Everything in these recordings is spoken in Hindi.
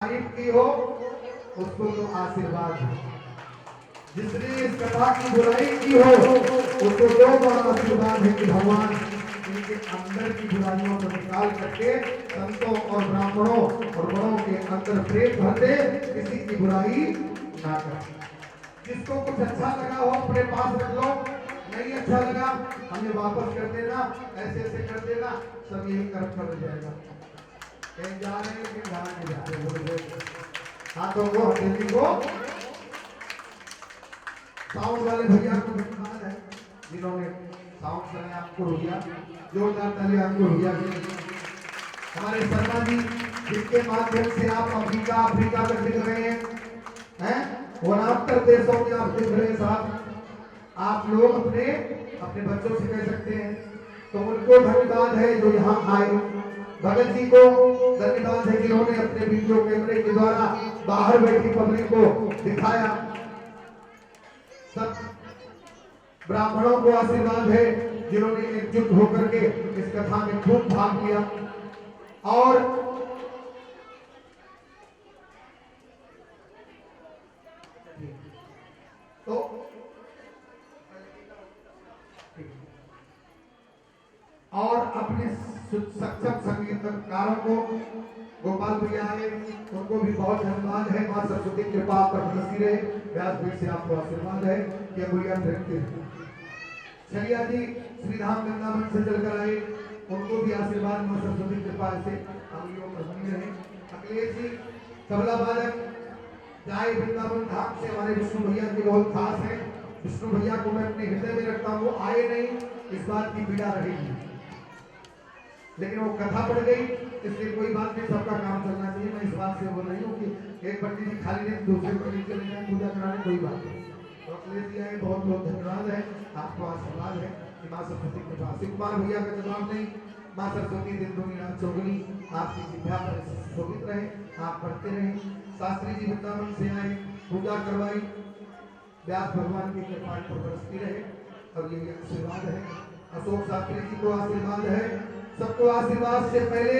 तारीफ की हो उसको तो आशीर्वाद है। जिसने इस कथा की बुराई की हो उसको दो बड़ा आशीर्वाद है कि भगवान इनके अंदर की बुराइयों को निकाल करके संतों और ब्राह्मणों और बड़ों के अंदर प्रेम भर दे, किसी की बुराई ना करे। जिसको कुछ अच्छा लगा हो अपने पास रख लो, नहीं अच्छा लगा हमें वापस कर देना, ऐसे ऐसे कर देना, सब यही कर जाएगा। कहीं जा रहे हैं कि जहाँ नहीं जा रहे, बोल रहे हाथों को हथेली को। साउंड वाले भैया को धन्यवाद है जिन्होंने साउंड कराया, आपको भैया जोरदार ताली आपको भैया के। हमारे शर्मा जी जिसके माध्यम से आप अफ्रीका तक दिख रहे हैं, वनात्तर देशों में आप दिख रहे हैं साहब। आप लोग अपने बच्चों से कह सकते हैं, तो उनको धन्यवाद है जो यहाँ आए। भगत जी को धन्यवाद है जिन्होंने अपने वीडियो कैमरे के द्वारा बाहर बैठी पब्लिक को दिखाया। सब ब्राह्मणों को आशीर्वाद है जिन्होंने एकजुट होकर के इस कथा में खूब भाग लिया। और तो और अपने सक्षम संगीतकारों को गोपाल भैया आए, उनको भी बहुत धन्यवाद है। मां सरस्वती कृपा पर बरसी रहे। व्यासपीठ से आपको आशीर्वाद है कि अंगुलियां फेरते हैं। छलिया जी श्रीधाम वृंदावन से चलकर आए, उनको भी आशीर्वाद मां सरस्वती कृपा से अंगुलियों पर बनी रहे। अखिलेश जी तबला वादक जाए वृंदावन धाम से हमारे विष्णु भैया की बहुत खास है। विष्णु भैया को मैं अपने हृदय में रखता हूँ, आए नहीं इस बात की पीड़ा रहेगी, लेकिन वो कथा पड़ गई इसलिए कोई बात नहीं, सबका काम चलना चाहिए। मैं इस बात से बोल रही हूँ कि एक पंडित जी खाली नहीं दूसरे पंडित चले जाए पूजा कराने, कोई बात नहीं। तो अखिलेश जी आए, बहुत बहुत धन्यवाद है, आपको आशीर्वाद है कि माँ सरस्वती के पास। शिव कुमार भैया का जवाब नहीं, माँ सरस्वती दिन दूनी रात चौगुनी आपकी जिभा पर शोभित रहे, आप पढ़ते रहे। शास्त्री जी वृंदावन से आए, पूजा करवाई, व्यास भगवान की कृपा पर बरसती रहे और ये आशीर्वाद है। अशोक शास्त्री जी को आशीर्वाद है। सबको आशीर्वाद से पहले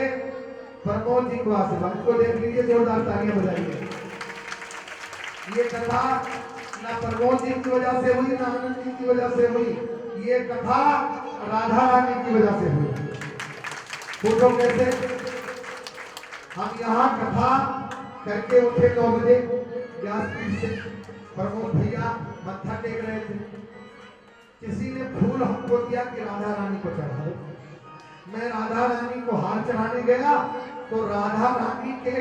प्रमोद जी को आशीर्वाद को देख लीजिए, जोरदार तालियां बजाइए। ये कथा ना प्रमोद जी की वजह से हुई ना आनंद जी की वजह से हुई, ये कथा राधा रानी की वजह से हुई। पूछो कैसे? हम यहाँ कथा करके उठे 9 बजे व्यासपीठ से, प्रमोद भैया मत्था टेक रहे थे, किसी ने फूल हमको दिया कि राधा रानी को चढ़ा दो। मैं राधा रानी को हार चढ़ाने गया तो राधा रानी के,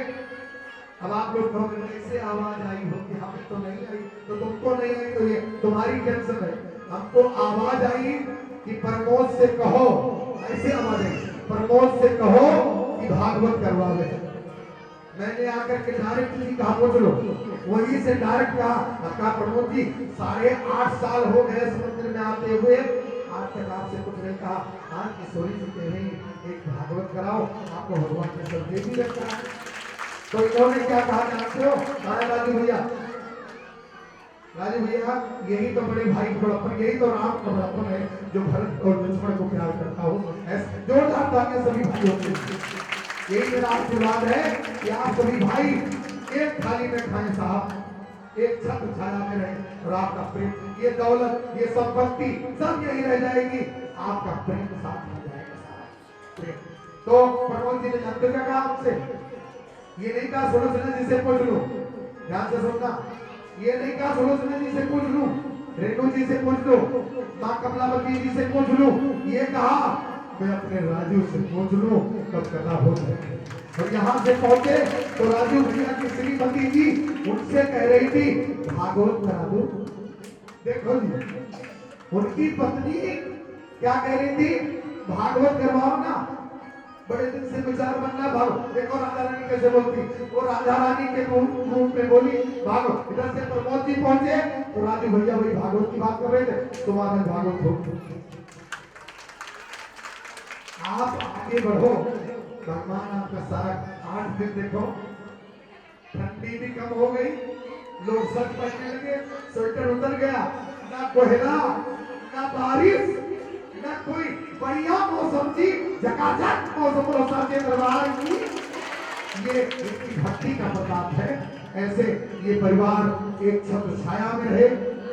अब आप लोग कहोगे कैसे आवाज आई होगी, हमें तो नहीं आई, तो तुमको नहीं आई तो ये तुम्हारी टेंशन है। हमको आवाज आई कि प्रमोद से कहो, ऐसे आवाज आई, प्रमोद से कहो कि भागवत करवा ले। मैंने आकर के डायरेक्ट जी कहा पूछ लो, वही से डायरेक्ट कहा प्रमोद जी 8.5 साल हो गए समुद्र में आते हुए, आज तक आपसे कुछ नहीं कहा, आज किशोरी जी कह रही एक भागवत कराओ, आपको भगवान ने सब दे भी रखा है। तो इन्होंने क्या कहा जानते हो? राजू भैया यही तो बड़े भाई का बड़प्पन, यही तो राम का बड़प्पन है जो भरत और लक्ष्मण को प्यार करता हो। ऐसे जोरदार तालियां सभी भाइयों के। यही मेरा आशीर्वाद है कि आप सभी भाई एक थाली में खाएं साहब, एक छत छाया में रहे और आपका प्रेम, ये दौलत, ये संपत्ति सब यही रह जाएगी, आपका प्रेम साथ हो जाएगा। तो प्रमोद जी ने जानते क्या कहा आपसे? ये नहीं कहा सुलोचना जी से पूछ लूं, ध्यान से सुनना, ये नहीं कहा सुलोचना जी से पूछ लूं, रेणु जी से पूछ लो, माँ कमलावती जी से पूछ लूं, ये कहा मैं अपने राजू से पूछ लूं कब कथा हो जाएगी। और यहाँ से पहुंचे तो राजू भैया की श्रीमती जी उनसे कह रही थी भागवत करा दो। देखो जी, उनकी पत्नी क्या कह रही थी? भागवत करवाओ ना, बड़े दिन से विचार बनना भागवत। देखो राधा रानी कैसे बोलती, वो राधा रानी के रूप में बोली भागवत। इधर से प्रमोद जी पहुंचे तो राजू भैया वही भागवत की बात कर रहे थे, तुम्हारा भागवत हो। आप आगे बढ़ो, भगवान आपका सारा 8 दिन देखो, ठंडी भी कम हो गई, लोग सच पहनने लगे, स्वेटर उतर गया, ना कोहरा ना बारिश ना कोई बढ़िया मौसम थी, झकाझक मौसम के दरबार की ये इनकी भक्ति का प्रताप है। ऐसे ये परिवार एक छत्र छाया में रहे।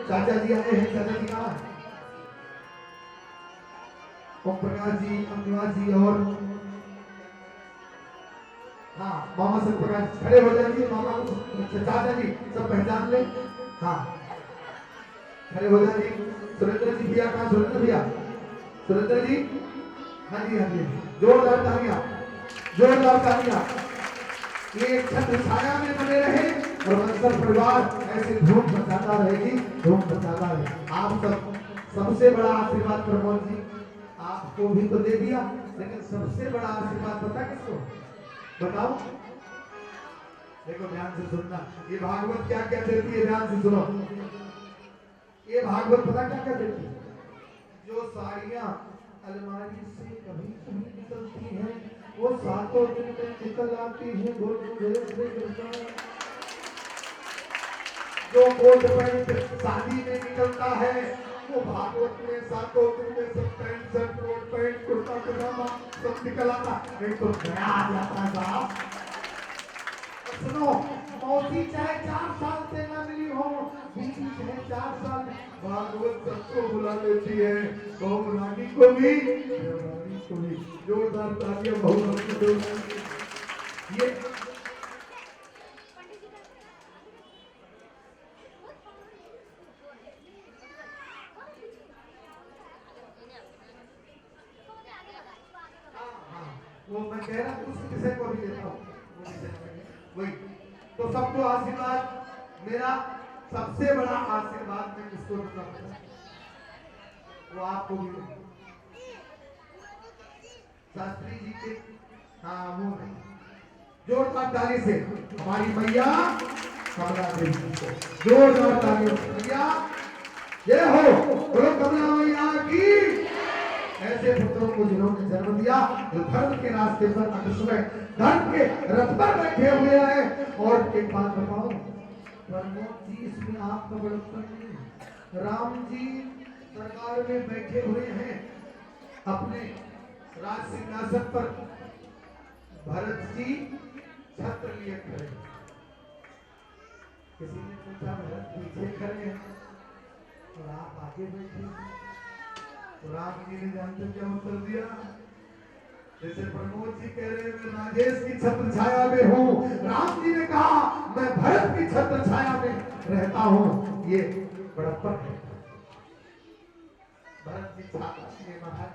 चाचा जी आए हैं, चाचा जी कहाँ हैं? ओम प्रकाश जी, अमनिवास जी और हाँ मामा सब प्रकाश खड़े हो जाइए। मामा चाचा जी सब पहचान ले। हाँ खड़े हो जाइए। सुरेंद्र जी भैया कहाँ? सुरेंद्र भैया, सुरेंद्र जी, हाँ जी हाँ जी, जोरदार तालियां, जोरदार तालियां। ये छत्र छाया में बने रहे और वंशल परिवार ऐसे धूम मचाता रहेगी, धूम मचाता रहे। आप सब सबसे बड़ा आशीर्वाद प्रमोद जी आपको भी तो दे दिया, लेकिन सबसे बड़ा आशीर्वाद पता किसको? बताओ। देखो ध्यान से सुनना, ये भागवत क्या क्या देती है, ध्यान से सुनो। ये भागवत पता क्या क्या देती है? जो साड़ियां अलमारी से कभी कभी निकलती हैं, वो सातों दिन में निकल आती है। जो कोट पैंट शादी में निकलता है, वो भागवत में सातों दिन में सब pant shirt coat pant kurta pajama सब निकल आता। नहीं तो नया आ जाता साहब। सुनो, मौसी चाहे 4 साल से न मिली हो, बीवी चाहे 4 साल, भागवत सबको बुला लेती है, बहू रानी को भी, रानी को भी। जोरदार तालियां बहू रानी को दो। ये वो मैं कह रहा हूँ, उस विषय को भी देता हूँ वही। तो सबको आशीर्वाद मेरा, सबसे बड़ा आशीर्वाद मैं किसको दूंगा? वो आपको भी शास्त्री जी के, हाँ वो जोरदार ताली से हमारी मैया कमला देवी को जोरदार तालियों से मैया जय हो, बोलो कमला मैया की। ऐसे पुत्रों को जिन्होंने जन्म दिया, जो धर्म के रास्ते पर अग्रसर धर्म के रथ पर बैठे हुए हैं। और एक बात बताओ प्रमोद जी, इसमें आपका बड़प्पन नहीं। राम जी सरकार में बैठे हुए हैं अपने राज सिंहासन पर, भरत जी छत्र लिए खड़े। किसी ने पूछा भरत पीछे खड़े हैं और आप आगे बैठे। तो राम जी ने जानते क्या उत्तर दिया? जैसे प्रमोद जी कह रहे हैं मैं राजेश की छत्र छाया में हूँ, राम जी ने कहा मैं भरत की छत्र छाया में रहता हूँ। ये बड़प्पन है। भरत जी छात्र महाराज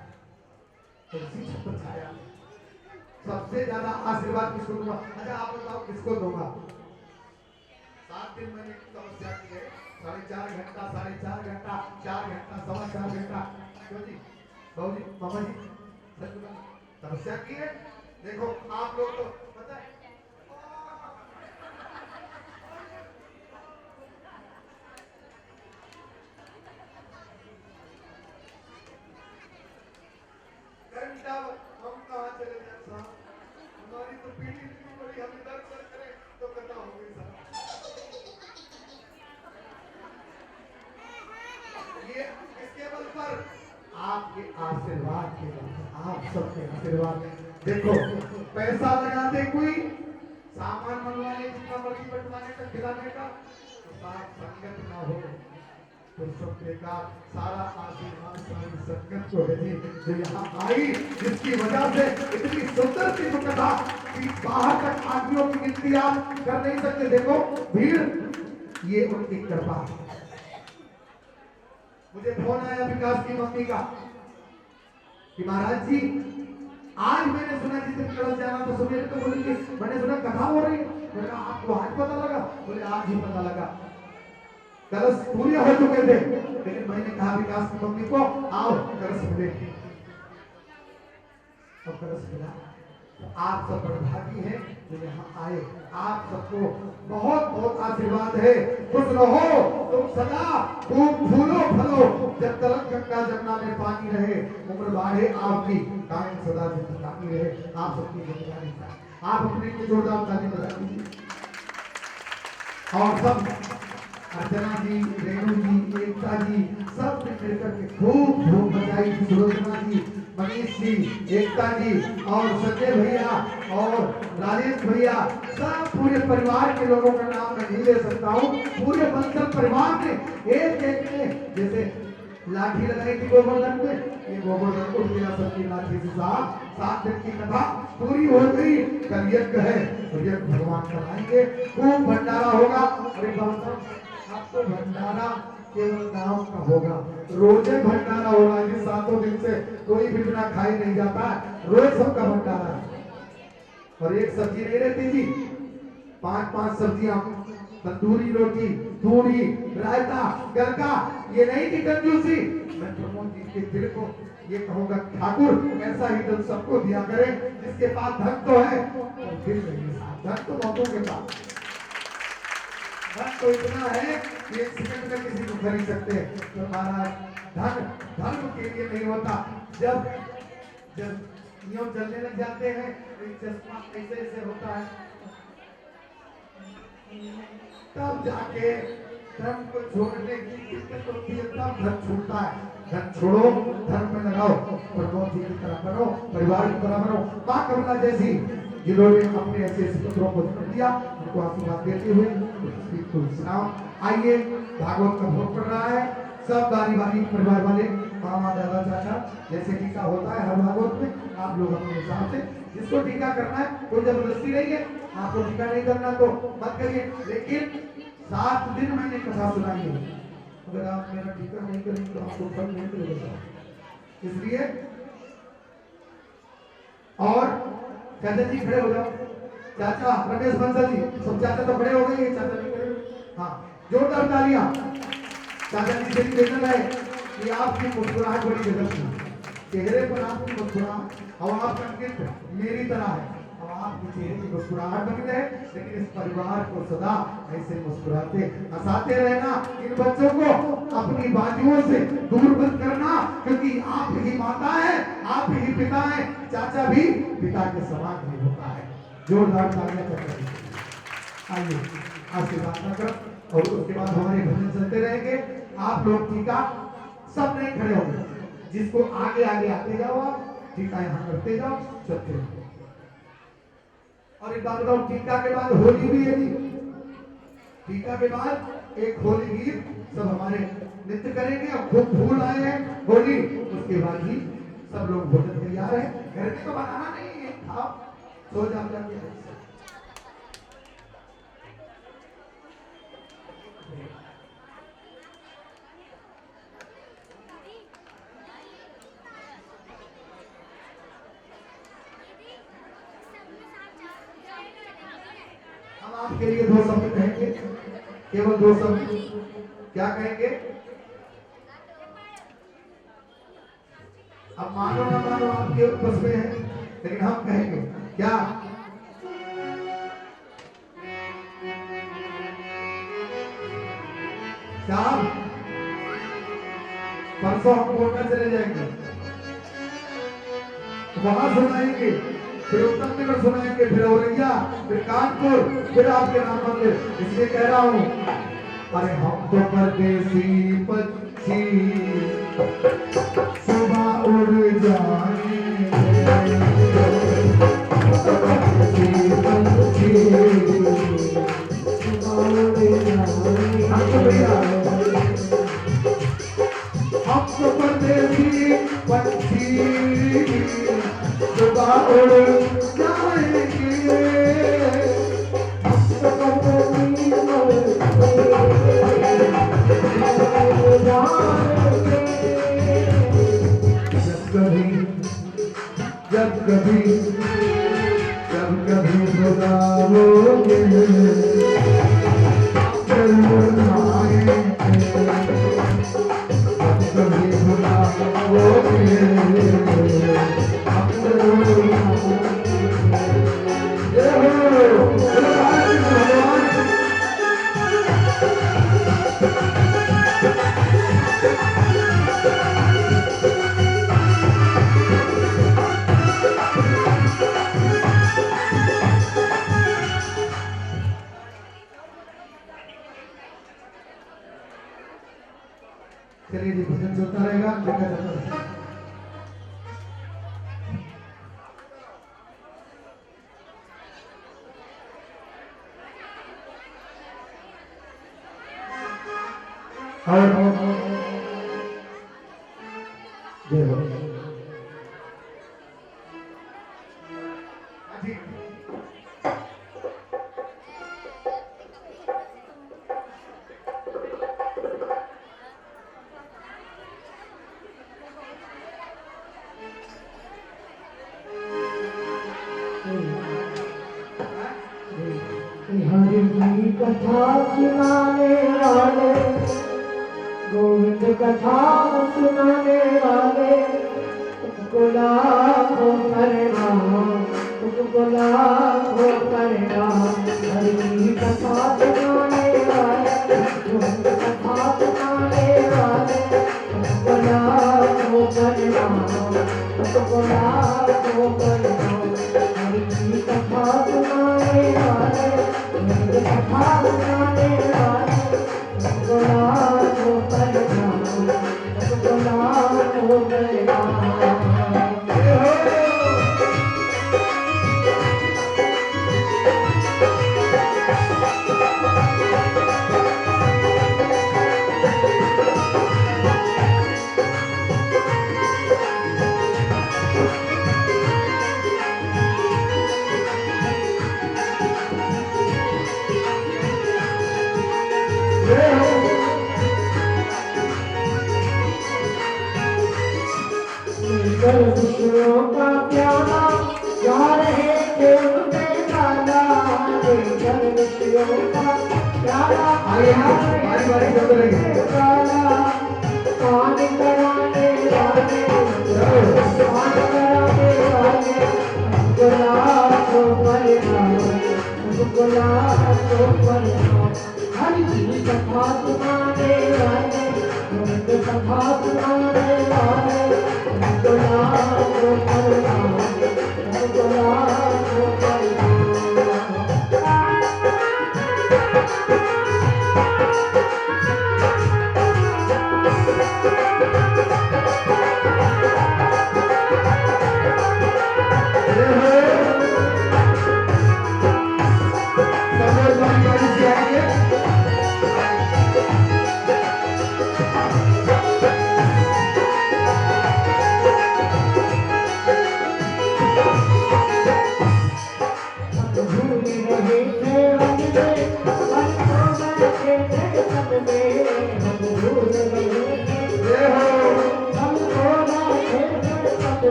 उसी छत्र छाया में सबसे ज्यादा आशीर्वाद किसको दूंगा? अच्छा आप बताओ किसको दूंगा? 7 दिन मैंने तपस्या की है, 4.5 घंटा, 4.5 घंटा, 4 घंटा, 4.25 घंटा। क्यों जी बाबू जी, मामा जी तपस्या की है। देखो आप लोग तो पता है घंटा हम कहाँ चले जाए साहब, हमारी तो पीढ़ी इतनी बड़ी, हम इधर उधर करें तो कथा हो गई साहब। ये इसके बल पर आपके आशीर्वाद के बल पर, आप सबके आशीर्वाद। देखो पैसा लगाते कोई, सामान मंगवाने जितना मर्जी बंटवाने का, खिलाने का, तो साथ संगत ना हो तो सब बेकार। सारा आशीर्वाद सारी संगत को है जी, जो यहाँ आई, जिसकी वजह से इतनी सुंदर सी कथा कि बाहर तक आदमियों की गिनती आप कर नहीं सकते। देखो भीड़, ये उनकी कृपा। मुझे फोन आया विकास की मम्मी का कि महाराज जी आज मैंने सुना जिस दिन कलश जाना तो सुबह तो बोलेंगे, मैंने सुना कथा हो रही है। मैंने कहा आपको आज पता लगा? बोले आज ही पता लगा, कलश पूरे हो चुके थे, लेकिन मैंने कहा विकास की मम्मी को आओ कलश मिले, और कलश मिला। आप सब बड़भागी हैं जो यहाँ आए। आप सबको बहुत बहुत आशीर्वाद है। खुश रहो तुम सदा, खूब फूलो फलो, जब तलक गंगा जमुना में पानी रहे, उम्र बाढ़े आपकी, कायम सदा जिंदगानी रहे। आप सबकी जिम्मेदारी है, आप अपने को जोरदार ताली बजा दीजिए। और सब अर्चना जी, रेणु जी, एकता जी, सब ने मिलकर के खूब धूम बजाई। सुलोचना जी मनीष जी, एकता जी और संजय भैया और राजेश भैया, सब पूरे परिवार के लोगों का नाम मैं नहीं ले सकता हूँ। पूरे बंसल परिवार ने एक एक ने जैसे लाठी लगाई थी गोवर्धन पे, ये गोवर्धन उठ गया सबकी लाठी से। साथ 7 दिन की कथा पूरी हो गई। कल यज्ञ है और यज्ञ भगवान कराएंगे, खूब भंडारा होगा। अरे बाबा आपको भंडारा केवल नाम का होगा, रोजे भंडारा हो रहा है। 7 दिन से कोई भी बिना खाए नहीं जाता, रोज सबका भंडारा है। और एक सब्जी नहीं रहती जी, 5-5 सब्जियां, तंदूरी रोटी, पूरी, रायता, गरका, ये नहीं कि कंजूसी। मैं प्रमोद जी के दिल को ये कहूंगा, ठाकुर ऐसा ही दिल सबको दिया करे, जिसके पास धन तो है और दिल नहीं है। धन तो बहुतों के पास, धन तो इतना है कि 1 सेकंड में किसी को खरीद सकते हैं। तो महाराज धन धर्म के लिए नहीं होता। जब नियम चलने लग जाते हैं तो चश्मा ऐसे ऐसे होता है, तब जाके धर्म को छोड़ने की दिक्कत होती है, तब धन छूटता है। धन छोड़ो, धर्म में लगाओ, प्रमोद जी की तरह बनो, परिवार की तरह बनो। माँ कमला जैसी जिन्होंने अपने ऐसे पुत्रों को जन्म दिया, उनको आशीर्वाद देते हुए सुनाओ। आइए, भागवत का भोग पड़ रहा है। सब बारी बारी परिवार वाले, मामा, दादा, चाचा, जैसे टीका होता है हर भागवत में, आप लोग अपने हिसाब से जिसको टीका करना है, कोई जबरदस्ती नहीं है। आपको टीका नहीं करना तो मत करिए, लेकिन 7 दिन मैंने कथा सुनाई है। अगर आप मेरा टीका नहीं करेंगे तो आपको फल नहीं मिलेगा। इसलिए और चाचा जी खड़े हो जाओ, चाचा रमेश बंसल जी, सब चाचा तो खड़े हो गए, ये चाचा नहीं खड़े। हाँ, जोरदार तालियां। चाचा जी से निवेदन है कि आपकी मुस्कुराहट बड़ी गजब की, चेहरे पर आपकी मुस्कुराहट और आपका नृत्य मेरी तरह है, और आपके चेहरे की मुस्कुराहट बनी रहे। लेकिन इस परिवार को सदा ऐसे मुस्कुराते हंसाते रहना। इन बच्चों को अपनी बाजुओं से दूर मत करना, क्योंकि आप ही माता है, आप ही पिता है। चाचा भी पिता के समान ही होता है। जोरदार तालियां करते आइए, आशीर्वाद कर, और उसके बाद हमारे भजन चलते रहेंगे। आप लोग टीका सब नहीं खड़े होंगे, जिसको आगे आगे आते जाओ, आप टीका यहाँ करते जाओ, चलते जाओ। और एक बात बताओ, टीका के बाद होली भी है जी। टीका के बाद एक होली गीत सब हमारे नृत्य करेंगे। अब खूब फूल आए हैं होली, उसके बाद ही सब लोग भोजन तैयार है। घर में तो बनाना नहीं है, आप सो जाते। हम आपके लिए 2 शब्द कहेंगे, केवल 2 शब्द। क्या कहेंगे? अब मानो ना मानो आपके बस में है, लेकिन हम कहेंगे क्या? साहब परसों हम कोटा चले जाएंगे, वहां सुनाएंगे, फिर उत्तम नगर सुनाएंगे, फिर औरैया, फिर कानपुर, फिर आपके राम मंदिर। इसलिए कह रहा हूँ, अरे हम तो परदेसी पक्षी सुबह उड़ जाएंगे, हम तो परदेसी पक्षी सुबह उड़ जाएंगे, जब कभी बुलाओगे जरूर आएंगे, जब कभी बुलाओगे हम जरूर चलिए जी, भजन चलता रहेगा। और जय हो हरि की कथा सुनाने वाले, गोविंद कथा सुनाने वाले, तुमको लाखों प्रणाम, तुमको लाखों प्रणाम। हरि की कथा सुनाने वाले, गोविंद कथा सुनाने वाले, तुमको लाखों प्रणाम, तुमको लाखों प्रणाम। हरि की कथा सुनाने वाले, कथा सुनाने वाले, तुमको लाखों प्रणाम, तुमको लाखों प्रणाम। विष्णु का प्यारा जा रहे थे उनके दादा, विष्णु का प्यारा पान कराने वाले, पान कराने वाले, गुलाबों परिणाम, गुलाबों परिणाम। हरि की कथा सुनाने वाले, गोविंद कथा सुनाने वाले, गुलाबों परिणाम, गुलाबों परिणाम।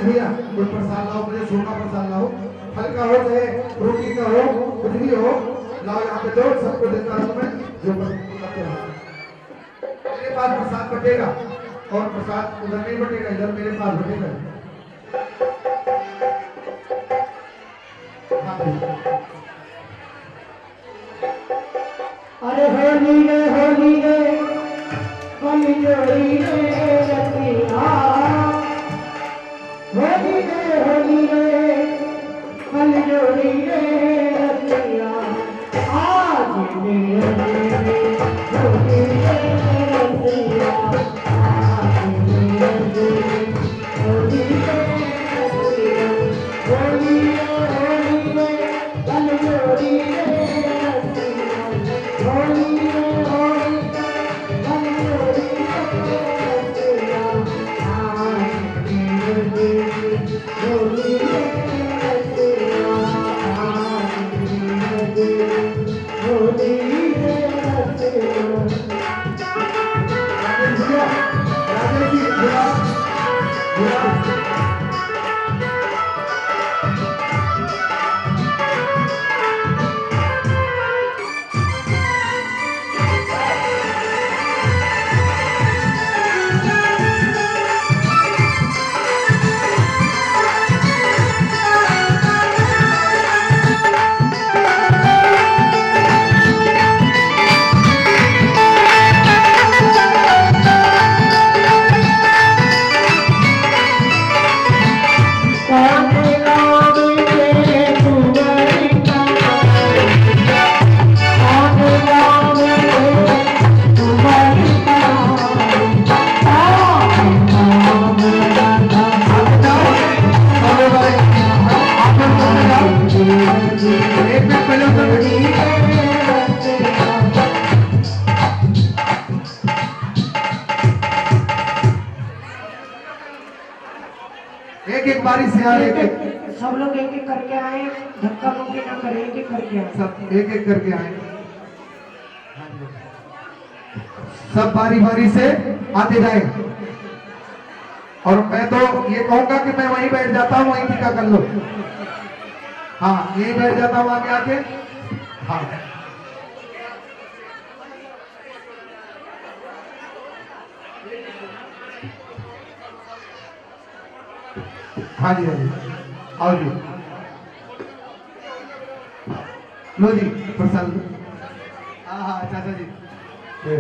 भैया कोई प्रसाद लाओ, मुझे सोना प्रसाद लाओ, हल्का हो चाहे रोटी का हो, कुछ भी हो, लाओ यहाँ पे दो, सबको देता हूँ मैं जो मेरे पास प्रसाद बटेगा, और प्रसाद उधर नहीं बटेगा, इधर मेरे पास बटेगा। अरे होली रे होली रे, होली जोड़ी रे रतिया, होली रे होली जोड़ी रे रतिया, आज मेरे होली रे रतिया, आज मेरे होली रे रतिया, होली रे कल जोड़ी रे रतिया, होली रे कल जोड़ी रे रतिया, आज मेरे होली रे रतिया, आज मेरे होली रे यार एक एक सब लोग एक एक करके आए, धक्का मुक्की ना करें, एक एक करके आए। सब एक एक करके आए, सब बारी बारी से आते जाए। और मैं तो ये कहूंगा कि मैं वहीं बैठ जाता हूँ, वहीं टीका कर लो। हाँ यहीं बैठ जाता हूँ आगे आके। हाँ हाँ जी हाँ जी, आओ जी, लो जी प्रसाद। हाँ हाँ चाचा जी, ले।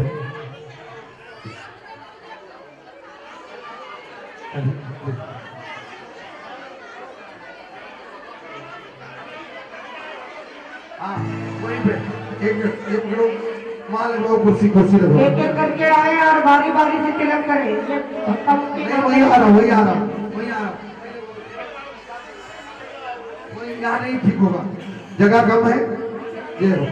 हाँ जी, ले। हाँ वहीं पे एक लोग वहाँ लगवाओ, कुर्सी कुर्सी लगवाओ। एक एक करके आए और बारी बारी से तिलक करें, ये धक्का मुक्की नहीं ना वही आ रहा हूँ, करें। वही आ रहा हूँ, वही आ रहा हूँ। वही यहाँ नहीं ठीक होगा, जगह कम है। ये लो।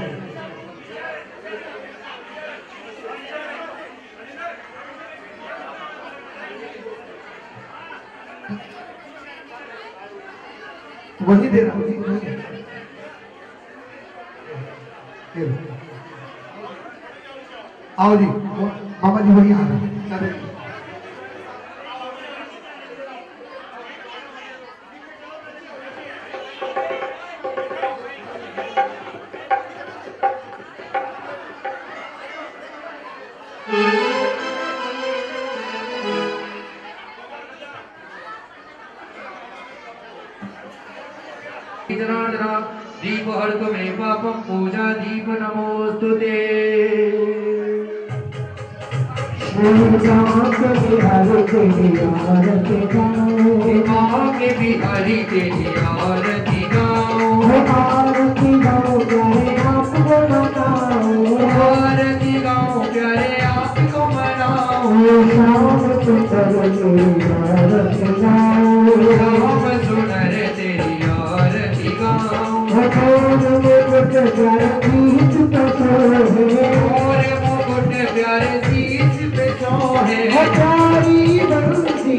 वही दे रहा हूँ जी, वही। ये लो। आओ जी, मामा जी वही आ रहा है, चले। जनार्दना दीप हर्त मे पापम पूजा दीप नमोस्तुते। माँ के बिहारी तेरी आरती गाऊं, आरती गाऊं प्यारे आपको मनाऊं, राम सुनर तेरी आरती गाऊं, और मुकुट प्यारे शीश पे सोहे, प्यारी बंसी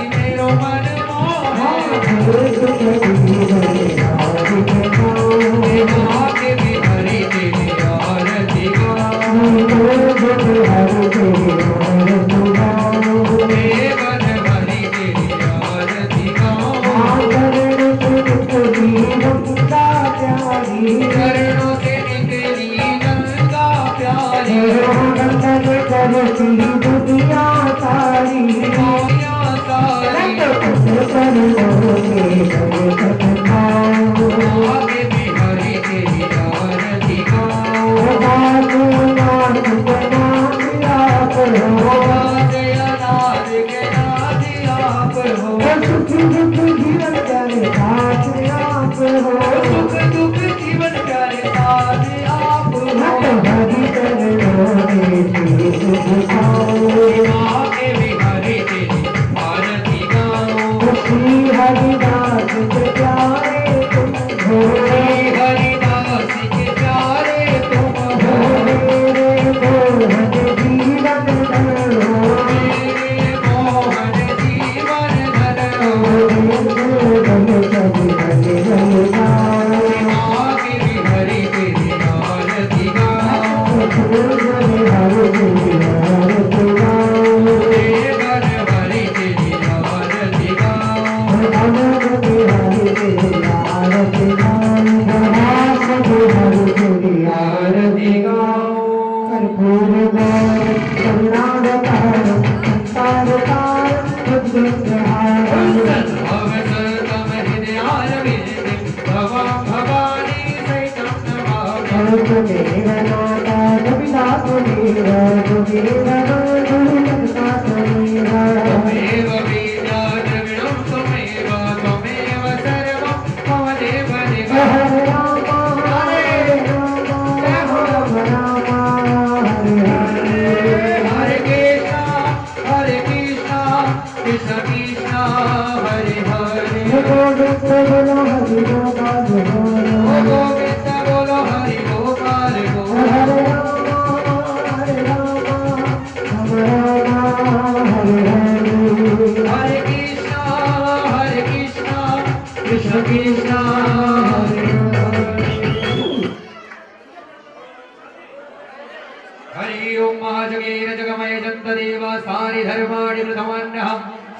मेरो मन मोहे, माँ के बिहारी तेरी आरती गाऊं, देवन भरी तेरी आरती गाऊं, चरणों से निकली गंगा प्यारी, दुनिया सारी आगे बिहारी तेरी आरती गाऊं, जयनाथ के नाथ आप हो, सुख दुख जीवन प्यारे साथ आप हो, आगे बिहारी तेरी आरती गाऊं, हरिदास के प्यारे तुम हो, हरिदास के प्यारे तुम हो, मेरे मोहन जीवन धन हो, मेरे मोहन जीवन धन हो, आगे बिहारी तेरी आरती गाऊं, देवन भरी तेरी आरती गाऊं, आरती गाऊं, भवसतम हृदयारविंदे भवं भवानी सहितं नमामि, त्वमेव विद्या द्रविणं त्वमेव, त्वमेव सर्वं मम देव देव। हरे कृष्णा कृष्ण कृष्णा हरे हरे, गोविंद बोलो हरि गोपाल गोविंद, हरे कृष्ण हरे हरि ओम महाजगेन जगमय जंत देवा सारि धर्माणि प्रथमन्नः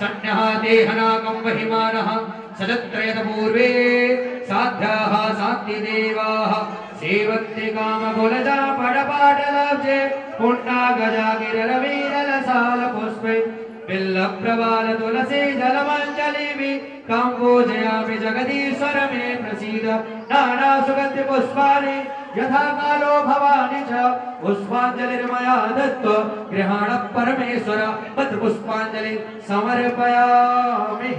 सन्नः देहनाकं महिमानः सजत्रयत पूर्वे साध्याः सात्ति देवाः सेवन्ति कामकुलजा पडपाटलब्जे पुण्डागजागिरवीरलसाल पुष्पे बिल्लप्रबाल तुलसी जलमञ्जलिभिः काम्बोजयामि जगदीश्वर मे प्रसीद नाना सुगन्धि पुष्पाणि यथा कालो भवानि च पुष्पाञ्जलिर्मया दत्त्वा गृहाण परमेश्वर पत्र पुष्पाञ्जलि समर्पयामि